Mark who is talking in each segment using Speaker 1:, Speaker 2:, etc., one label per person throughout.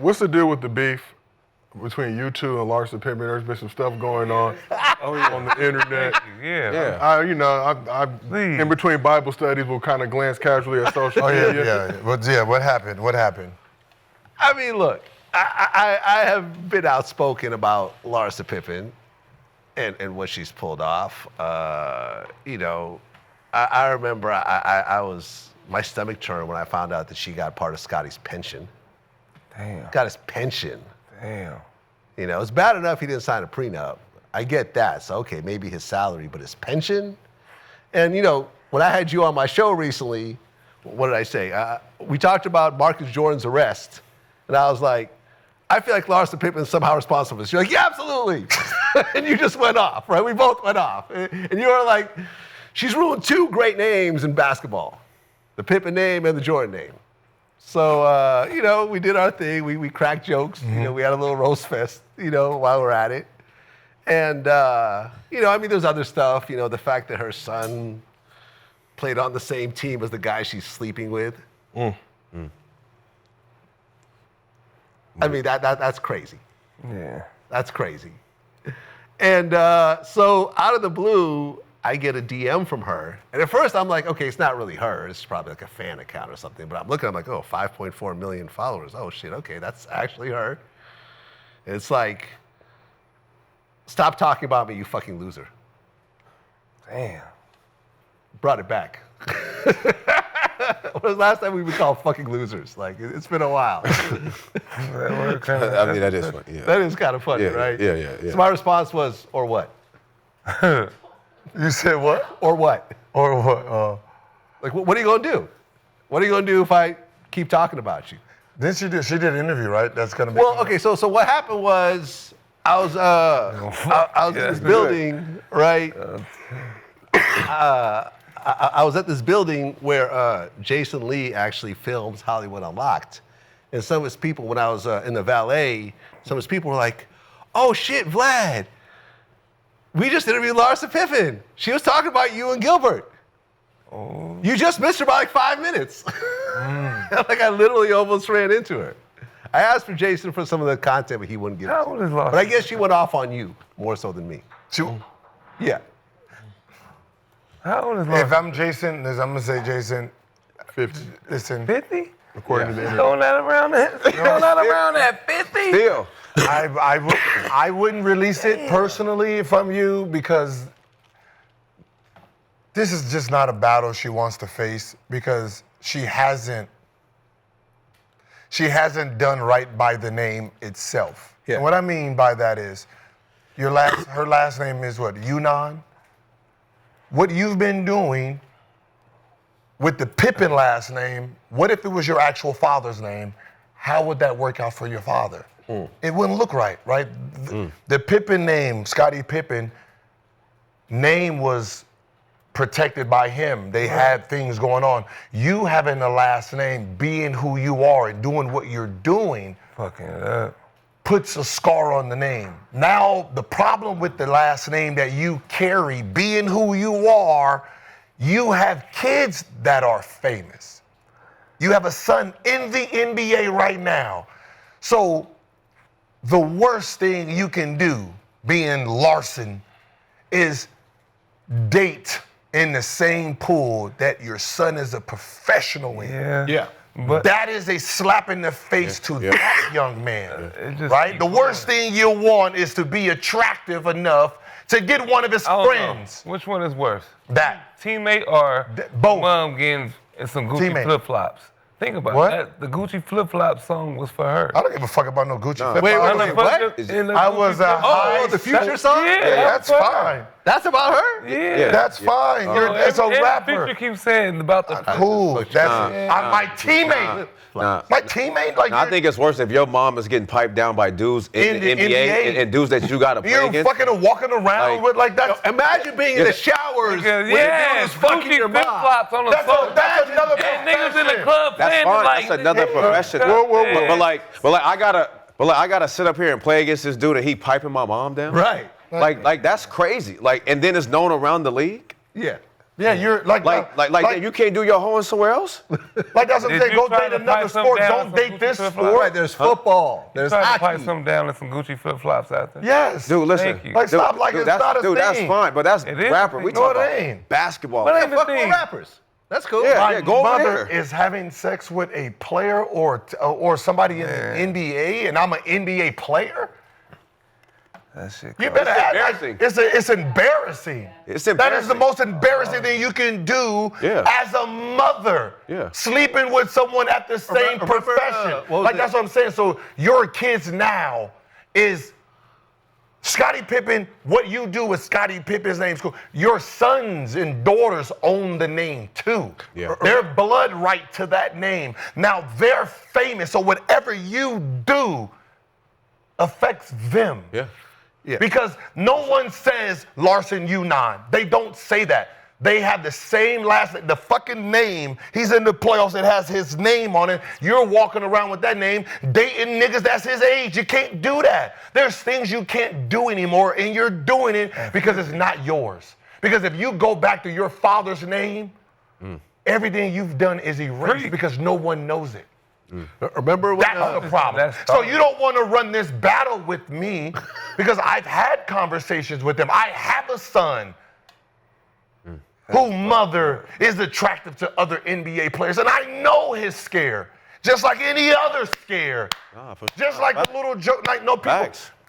Speaker 1: What's the deal with the beef between you two and Larsa Pippen? There's been some stuff going on on the internet.
Speaker 2: Yeah.
Speaker 1: In between Bible studies, we'll kind of glance casually at social media.
Speaker 3: What happened? What happened?
Speaker 4: I mean, look, I have been outspoken about Larsa Pippen and what she's pulled off. You know, I remember my stomach turned when I found out that she got part of Scotty's pension.
Speaker 2: Damn.
Speaker 4: Got his pension.
Speaker 2: Damn.
Speaker 4: You know, it's bad enough he didn't sign a prenup. I get that. So, okay, maybe his salary, but his pension? And, you know, when I had you on my show recently, what did I say? We talked about Marcus Jordan's arrest, and I was like, I feel like Larsa Pippen's somehow responsible for this. You're like, yeah, absolutely. And you just went off, right? We both went off. And you were like, she's ruined two great names in basketball, the Pippen name and the Jordan name. So, you know, we did our thing. We cracked jokes. Mm-hmm. You know, we had a little roast fest, you know, while we're at it. And, you know, I mean, there's other stuff. You know, the fact that her son played on the same team as the guy she's sleeping with. I mean, that's crazy.
Speaker 2: Yeah.
Speaker 4: That's crazy. And so out of the blue, I get a DM from her. And at first I'm like, okay, it's not really her. It's probably like a fan account or something. But I'm looking, I'm like, oh, 5.4 million followers. Oh, shit, okay, that's actually her. And it's like, stop talking about me, you fucking loser.
Speaker 2: Damn.
Speaker 4: Brought it back. When was the last time we were called fucking losers? Like, it's been a while.
Speaker 5: I mean, that is funny. Yeah.
Speaker 4: That is kind of funny, right?
Speaker 5: Yeah.
Speaker 4: So my response was, or what?
Speaker 3: You said what?
Speaker 4: Or what?
Speaker 3: Or what?
Speaker 4: Like, what are you going to do? What are you going to do if I keep talking about you?
Speaker 3: Then she did an interview, right? That's going to be.
Speaker 4: Well, okay, so what happened was I was in this building, right? I was at this building where Jason Lee actually films Hollywood Unlocked. And some of his people, when I was in the valet, some of his people were like, oh shit, Vlad, we just interviewed Larsa Pippen. She was talking about you and Gilbert. Oh. You just missed her by like 5 minutes. Like I literally almost ran into her. I asked for Jason for some of the content, but he wouldn't give it to me. But I guess she went off on you more so than me. Yeah.
Speaker 2: How old is Larsa?
Speaker 3: If I'm Jason, I'm going to say Jason.
Speaker 1: 50.
Speaker 3: Listen.
Speaker 2: 50?
Speaker 1: According to the internet.
Speaker 2: Throwing that around that 50?
Speaker 5: Still.
Speaker 3: I wouldn't release it personally if I'm you because this is just not a battle she wants to face because she hasn't done right by the name itself. Yeah. And what I mean by that is her last name is what? Yunnan? What you've been doing with the Pippen last name, what if it was your actual father's name? How would that work out for your father? It wouldn't look right? The Pippen name, Scottie Pippen, name was protected by him. They had things going on. You having the last name, being who you are and doing what you're doing,
Speaker 2: fucking it up,
Speaker 3: puts a scar on the name. Now, the problem with the last name that you carry, being who you are, you have kids that are famous. You have a son in the NBA right now. So the worst thing you can do, being Larson, is date in the same pool that your son is a professional in.
Speaker 4: Yeah.
Speaker 3: But that is a slap in the face to that young man, right? The worst thing you want is to be attractive enough to get one of his friends.
Speaker 2: Which one is worse?
Speaker 3: That.
Speaker 2: Teammate or
Speaker 3: both.
Speaker 2: Mom getting some Gucci flip-flops? Think about that. The Gucci flip-flop song was for her.
Speaker 3: I don't give a fuck about no Gucci flip-flops.
Speaker 4: Wait, what?
Speaker 3: I was
Speaker 4: the Future song?
Speaker 3: Yeah, that's fine.
Speaker 4: That's about her?
Speaker 2: Yeah.
Speaker 3: That's fine. It's a rapper.
Speaker 2: Future keeps saying about the
Speaker 3: cool. That's my teammate. My teammate, like
Speaker 5: I think it's worse if your mom is getting piped down by dudes in the NBA and dudes that you gotta play against.
Speaker 3: You're fucking walking around with like that.
Speaker 4: Imagine being in the showers with a dude fucking your mom.
Speaker 2: Flip-flops on the floor.
Speaker 3: That's another
Speaker 2: and niggas in the club
Speaker 5: that's
Speaker 2: playing
Speaker 5: fine.
Speaker 2: like
Speaker 5: That's another profession. But I gotta sit up here and play against this dude and he piping my mom down.
Speaker 4: Right.
Speaker 5: Like that's crazy. Like, and then it's known around the league.
Speaker 4: Yeah.
Speaker 3: Yeah, you're like
Speaker 5: you can't do your homework somewhere else.
Speaker 3: Like that's what I'm saying. Go date another sport. Don't date this sport.
Speaker 4: Right, there's football. There's
Speaker 2: Try to
Speaker 4: hockey.
Speaker 2: pipe something down and some Gucci flip-flops out there.
Speaker 3: Yes.
Speaker 5: Dude, listen.
Speaker 2: Thank you.
Speaker 3: Like, stop like it's not a thing.
Speaker 5: That's fine, but that's
Speaker 2: It is
Speaker 5: rapper.
Speaker 2: a
Speaker 5: We
Speaker 2: thing.
Speaker 5: talk
Speaker 3: No, it
Speaker 5: about
Speaker 3: ain't.
Speaker 5: basketball.
Speaker 2: But ain't
Speaker 4: Fuck
Speaker 2: the
Speaker 4: with
Speaker 2: thing.
Speaker 4: rappers. That's cool.
Speaker 5: Yeah.
Speaker 3: My
Speaker 5: go over
Speaker 3: mother
Speaker 5: there.
Speaker 3: is having sex with a player or somebody in the NBA, and I'm an NBA player.
Speaker 2: That shit.
Speaker 3: You better
Speaker 5: It's
Speaker 3: act
Speaker 5: embarrassing.
Speaker 3: like it's embarrassing.
Speaker 5: It's
Speaker 3: That is the
Speaker 5: embarrassing.
Speaker 3: most embarrassing thing you can do as a mother.
Speaker 5: Yeah.
Speaker 3: Sleeping with someone at the same profession.
Speaker 4: what was
Speaker 3: Like
Speaker 4: it?
Speaker 3: that's what I'm saying. So your kids now is Scottie Pippen. What you do with Scottie Pippen's name is cool. Your sons and daughters own the name too.
Speaker 5: Yeah.
Speaker 3: Their blood right to that name. Now they're famous. So whatever you do affects them.
Speaker 5: Yeah.
Speaker 3: Because no one says Larsa Pippen. They don't say that. They have the same last name, the fucking name. He's in the playoffs. It has his name on it. You're walking around with that name, dating niggas that's his age. You can't do that. There's things you can't do anymore, and you're doing it because it's not yours. Because if you go back to your father's name, everything you've done is erased because no one knows it.
Speaker 4: Remember when
Speaker 3: That's the problem. So you don't want to run this battle with me because I've had conversations with them. I have a son whose mother is attractive to other NBA players, and I know his scare, just like any other scare. Just like the little joke, like no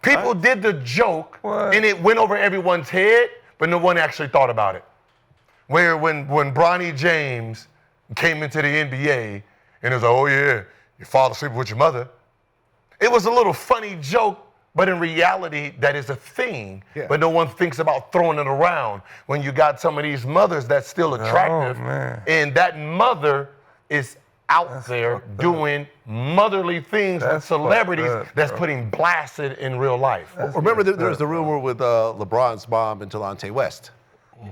Speaker 3: people did the joke and it went over everyone's head, but no one actually thought about it. Where when Bronny James came into the NBA, and it was like, oh yeah, your father sleeping with your mother. It was a little funny joke, but in reality, that is a thing.
Speaker 4: Yeah.
Speaker 3: But no one thinks about throwing it around when you got some of these mothers that's still attractive.
Speaker 2: Man.
Speaker 3: And that mother is out there doing motherly things with celebrities that's putting blasts in real life.
Speaker 4: Remember there was the rumor with LeBron's mom and Delonte West.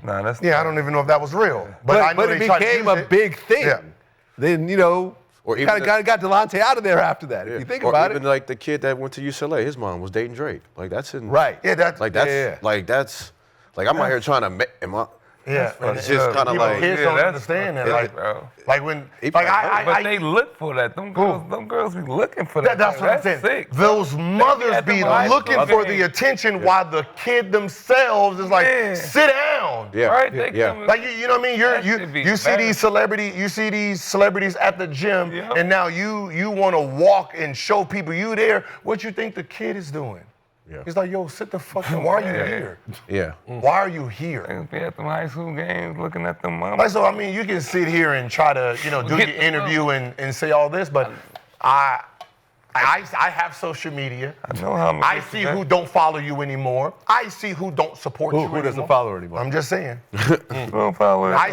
Speaker 2: Nah, that's
Speaker 3: Yeah, I don't even know if that was real. But I know
Speaker 4: it
Speaker 3: they tried to
Speaker 4: became
Speaker 3: use
Speaker 4: a
Speaker 3: it.
Speaker 4: big thing.
Speaker 3: Yeah.
Speaker 4: Then, you know,
Speaker 5: Or
Speaker 4: kind
Speaker 5: even
Speaker 4: of got Delonte out of there after that, if you think about
Speaker 5: even
Speaker 4: it.
Speaker 5: like the kid that went to UCLA, his mom was dating Drake. Like that's in
Speaker 4: Right.
Speaker 3: Yeah, that's
Speaker 5: Like that's
Speaker 4: Yeah.
Speaker 5: like I'm out here trying to make him up.
Speaker 3: Yeah,
Speaker 5: It's just kind of
Speaker 3: you know,
Speaker 5: like
Speaker 3: kids don't
Speaker 2: that's
Speaker 3: understand that.
Speaker 2: fucked
Speaker 3: Like,
Speaker 2: up, bro.
Speaker 3: like when,
Speaker 5: He
Speaker 3: like
Speaker 5: probably
Speaker 2: But they look for that. Them girls be looking for that.
Speaker 3: that's what I'm saying.
Speaker 2: Sick.
Speaker 3: Those mothers
Speaker 2: at
Speaker 3: be
Speaker 2: them high
Speaker 3: looking
Speaker 2: school
Speaker 3: for
Speaker 2: games.
Speaker 3: the attention while the kid themselves is like,
Speaker 2: Yeah.
Speaker 3: sit down.
Speaker 5: Yeah.
Speaker 2: Right? They
Speaker 5: Yeah.
Speaker 2: coming-
Speaker 3: Like you know what I mean?
Speaker 2: That should be
Speaker 3: You see
Speaker 2: bad.
Speaker 3: these celebrities at the gym,
Speaker 2: Yeah.
Speaker 3: and now you want to walk and show people you there. What you think the kid is doing?
Speaker 5: Yeah.
Speaker 3: He's like, yo, sit the fuck down. Why are you
Speaker 2: Yeah.
Speaker 3: here?
Speaker 5: Yeah.
Speaker 3: Why are you here?
Speaker 2: Niggas be at them high school games looking at them mamas.
Speaker 3: Like, so I mean, you can sit here and try to, do your
Speaker 2: Get the
Speaker 3: interview and say all this, but I have social media.
Speaker 2: I know how
Speaker 3: I see who don't follow you anymore. I see who don't support you anymore.
Speaker 4: Who doesn't follow her anymore?
Speaker 3: I'm just saying.
Speaker 2: don't follow.
Speaker 3: I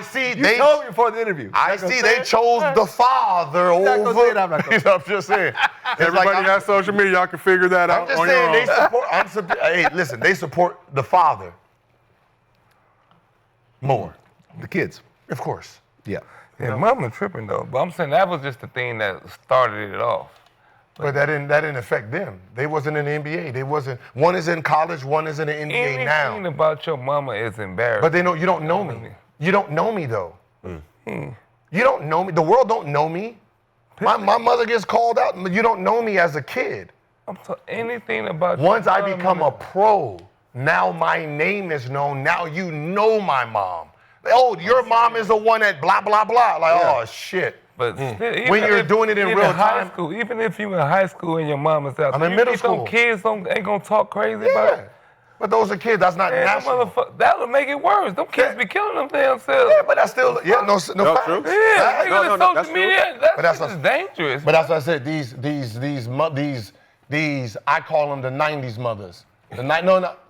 Speaker 3: see
Speaker 4: You
Speaker 3: they.
Speaker 4: told me before the interview.
Speaker 3: I
Speaker 4: Not gonna
Speaker 3: see
Speaker 4: say
Speaker 3: they
Speaker 4: it?
Speaker 3: chose the father
Speaker 4: not
Speaker 3: over.
Speaker 4: gonna say it, I'm not gonna say
Speaker 3: I'm just saying. It's
Speaker 1: Everybody
Speaker 3: like,
Speaker 1: has social media. Y'all can figure that
Speaker 3: I'm
Speaker 1: out
Speaker 3: just
Speaker 1: on your
Speaker 3: saying
Speaker 1: own.
Speaker 3: they support. Hey, listen, they support the father more,
Speaker 4: The kids.
Speaker 3: of course.
Speaker 4: Yeah.
Speaker 2: Yeah, mama tripping though. But I'm saying that was just the thing that started it off.
Speaker 3: But that didn't affect them. They wasn't in the NBA. They wasn't. One is in college. One is in the NBA
Speaker 2: Anything
Speaker 3: now.
Speaker 2: about your mama is embarrassing.
Speaker 3: But you don't know me. You don't know me though. You don't know me. The world don't know me. My mother gets called out. You don't know me as a kid.
Speaker 2: I'm anything about
Speaker 3: Once
Speaker 2: your
Speaker 3: I
Speaker 2: mama,
Speaker 3: become a pro, now my name is known. Now you know my mom. Oh, your mom is the one that blah blah blah. Like, oh shit.
Speaker 2: But still, even
Speaker 3: When you're
Speaker 2: if-
Speaker 3: doing it in
Speaker 2: even
Speaker 3: real
Speaker 2: high
Speaker 3: time-
Speaker 2: school, even if you in high school and your mama's out,
Speaker 3: I'm in
Speaker 2: you
Speaker 3: middle
Speaker 2: think them
Speaker 3: school.
Speaker 2: kids ain't gonna talk crazy about
Speaker 3: Yeah.
Speaker 2: it.
Speaker 3: But those are kids. That's not
Speaker 2: Man, them
Speaker 3: national.
Speaker 2: that'll make it worse. Them kids
Speaker 3: Yeah.
Speaker 2: be killing them damn selves.
Speaker 3: Yeah, but that's still no
Speaker 5: No,
Speaker 3: facts.
Speaker 5: true.
Speaker 2: Yeah,
Speaker 3: Facts.
Speaker 2: niggas on social
Speaker 5: that's true.
Speaker 2: media,
Speaker 3: But
Speaker 2: that's
Speaker 3: that's
Speaker 2: just dangerous.
Speaker 3: But that's what I said. These I call them the '90s mothers.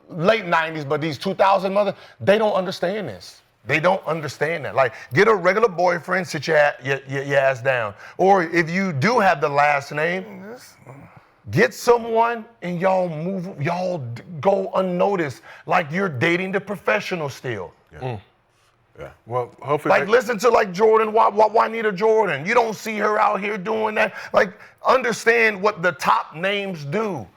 Speaker 3: Late '90s, but these 2000 mothers, they don't understand this. They don't understand that. Like, get a regular boyfriend, sit your ass down. Or if you do have the last name, get someone and y'all go unnoticed, like you're dating the professional still.
Speaker 5: Yeah.
Speaker 1: Well, hopefully.
Speaker 3: Like, listen to like Jordan, Juanita Jordan. You don't see her out here doing that. Like, understand what the top names do.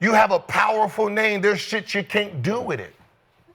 Speaker 3: You have a powerful name. There's shit you can't do with it.